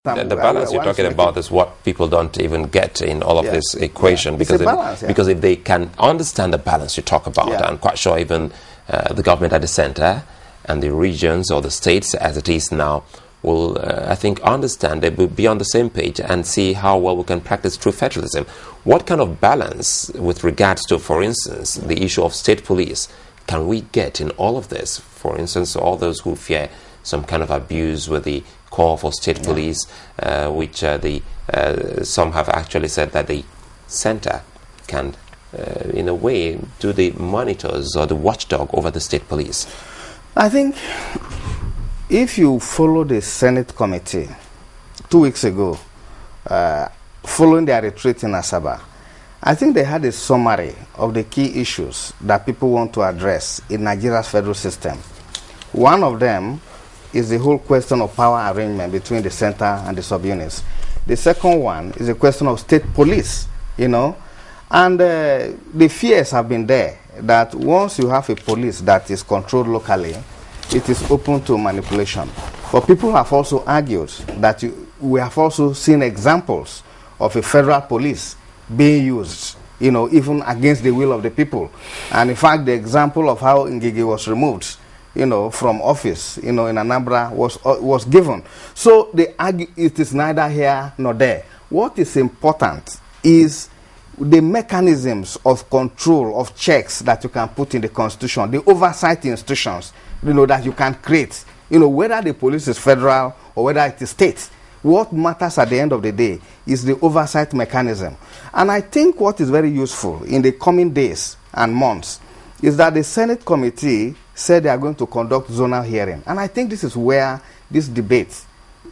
The balance you're talking about is what people don't even get in all of this equation, because because if they can understand the balance you talk about, I'm quite sure even the government at the center and the regions or the states as it is now will, I think, understand, they will be on the same page and see how well we can practice true federalism. What kind of balance with regards to, for instance, the issue of state police can we get in all of this? For instance, all those who fear some kind of abuse with the call for state police, which some have actually said that the center can, in a way, do the monitors or the watchdog over the state police. I think if you follow the Senate committee 2 weeks ago, following their retreat in Asaba, I think they had a summary of the key issues that people want to address in Nigeria's federal system. One of them is the whole question of power arrangement between the center and the subunits. The second one is a question of state police, you know. And the fears have been there that once you have a police that is controlled locally, it is open to manipulation. But people have also argued that we have also seen examples of a federal police being used, you know, even against the will of the people. And in fact, the example of how Ngige was removed, you know, from office, you know, in Anambra was given. So they argue it is neither here nor there. What is important is the mechanisms of control, of checks that you can put in the constitution, the oversight institutions, you know, that you can create, you know, whether the police is federal or whether it is state. What matters at the end of the day is the oversight mechanism. And I think what is very useful in the coming days and months is that the Senate committee said they are going to conduct zonal hearing. And I think this is where this debate,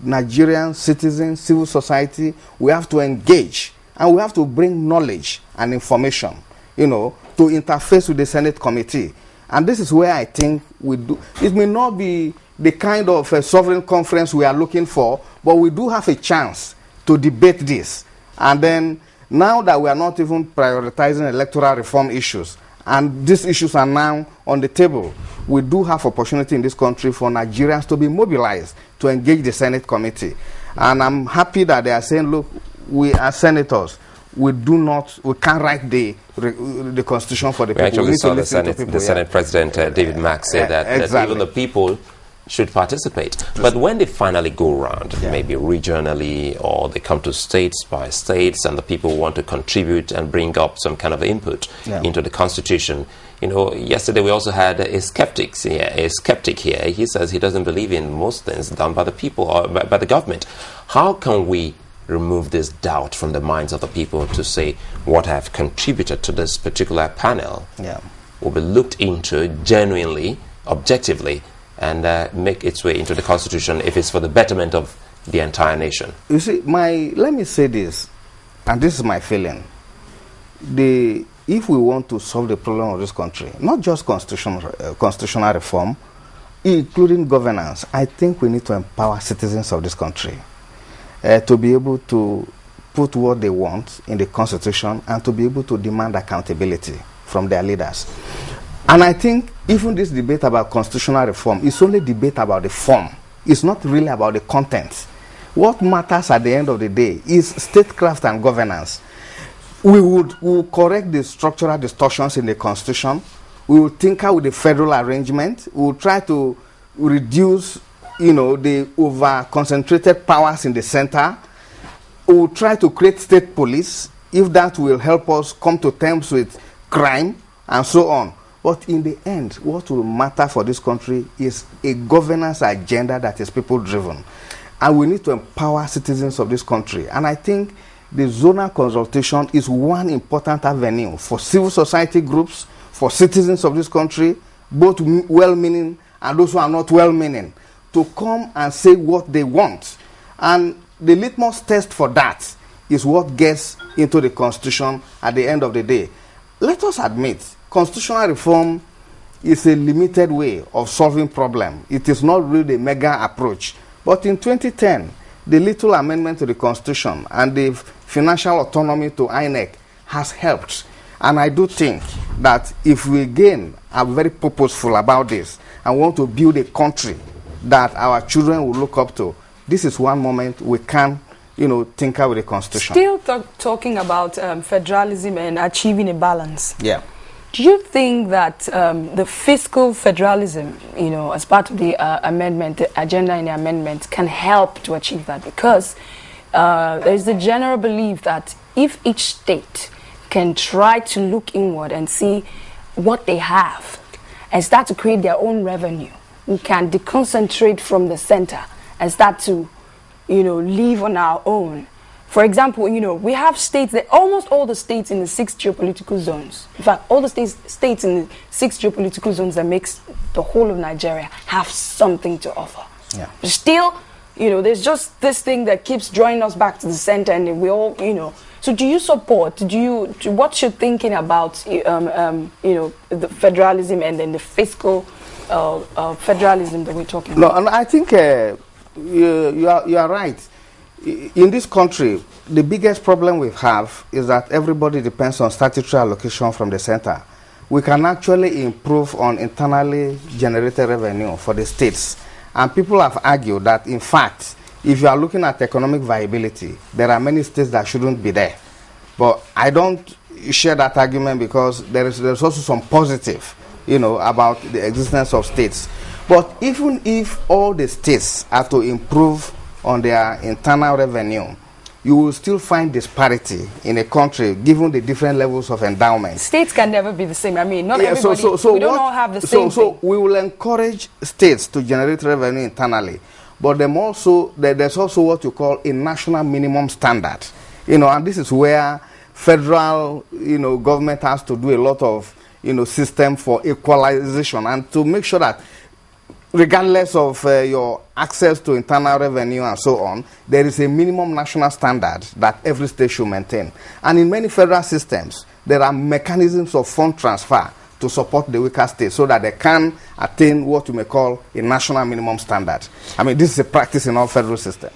Nigerian citizens, civil society, we have to engage and we have to bring knowledge and information, you know, to interface with the Senate committee. And this is where I think we do. It may not be the kind of sovereign conference we are looking for, but we do have a chance to debate this. And then now that we are not even prioritizing electoral reform issues, and these issues are now on the table, we do have opportunity in this country for Nigerians to be mobilized to engage the Senate committee. And I'm happy that they are saying, look, we are senators. We can't write the constitution for the people. Actually saw the Senate President David Mack say that even the people should participate. But when they finally go around, maybe regionally, or they come to states by states, and the people want to contribute and bring up some kind of input into the constitution. You know, yesterday we also had a skeptic here. He says he doesn't believe in most things done by the people or by the government. How can we remove this doubt from the minds of the people to say what have contributed to this particular panel will be looked into genuinely, objectively, and make its way into the constitution if it's for the betterment of the entire nation? You see, let me say this, and this is my feeling. If we want to solve the problem of this country, not just constitutional reform, including governance, I think we need to empower citizens of this country to be able to put what they want in the constitution and to be able to demand accountability from their leaders. And I think even this debate about constitutional reform is only debate about the form. It's not really about the content. What matters at the end of the day is statecraft and governance. We will correct the structural distortions in the constitution. We will tinker with the federal arrangement. We will try to reduce, you know, the over-concentrated powers in the center. We will try to create state police if that will help us come to terms with crime and so on. But in the end, what will matter for this country is a governance agenda that is people-driven. And we need to empower citizens of this country. And I think the zonal consultation is one important avenue for civil society groups, for citizens of this country, both well-meaning and those who are not well-meaning, to come and say what they want. And the litmus test for that is what gets into the constitution at the end of the day. Let us admit, constitutional reform is a limited way of solving problem. It is not really a mega approach. But in 2010, the little amendment to the constitution and the financial autonomy to INEC has helped. And I do think that if we again are very purposeful about this and want to build a country that our children will look up to, this is one moment we can, tinker with the Constitution. Still talking about federalism and achieving a balance. Yeah. Do you think that the fiscal federalism, as part of the amendment, the agenda in the amendment, can help to achieve that? Because there's the general belief that if each state can try to look inward and see what they have and start to create their own revenue, we can deconcentrate from the center and start to, live on our own. For example, we have states that almost all the states in the 6 geopolitical zones, in fact, all the states in the 6 geopolitical zones that makes the whole of Nigeria have something to offer. Yeah. Still, there's just this thing that keeps drawing us back to the center, and we all, So do you support, what's your thinking about, the federalism and then the fiscal federalism that we're talking about? No, and I think you are right. In this country, the biggest problem we have is that everybody depends on statutory allocation from the center. We can actually improve on internally generated revenue for the states. And people have argued that, in fact, if you are looking at economic viability, there are many states that shouldn't be there. But I don't share that argument because there's also some positive, about the existence of states. But even if all the states have to improve on their internal revenue, you will still find disparity in a country given the different levels of endowment. States can never be the same. I mean, not everybody, we don't all have the same thing. So we will encourage states to generate revenue internally, but there's also what you call a national minimum standard. And this is where federal, government has to do a lot of, system for equalization and to make sure that regardless of your access to internal revenue and so on, there is a minimum national standard that every state should maintain. And in many federal systems, there are mechanisms of fund transfer to support the weaker states so that they can attain what you may call a national minimum standard. I mean, this is a practice in all federal systems.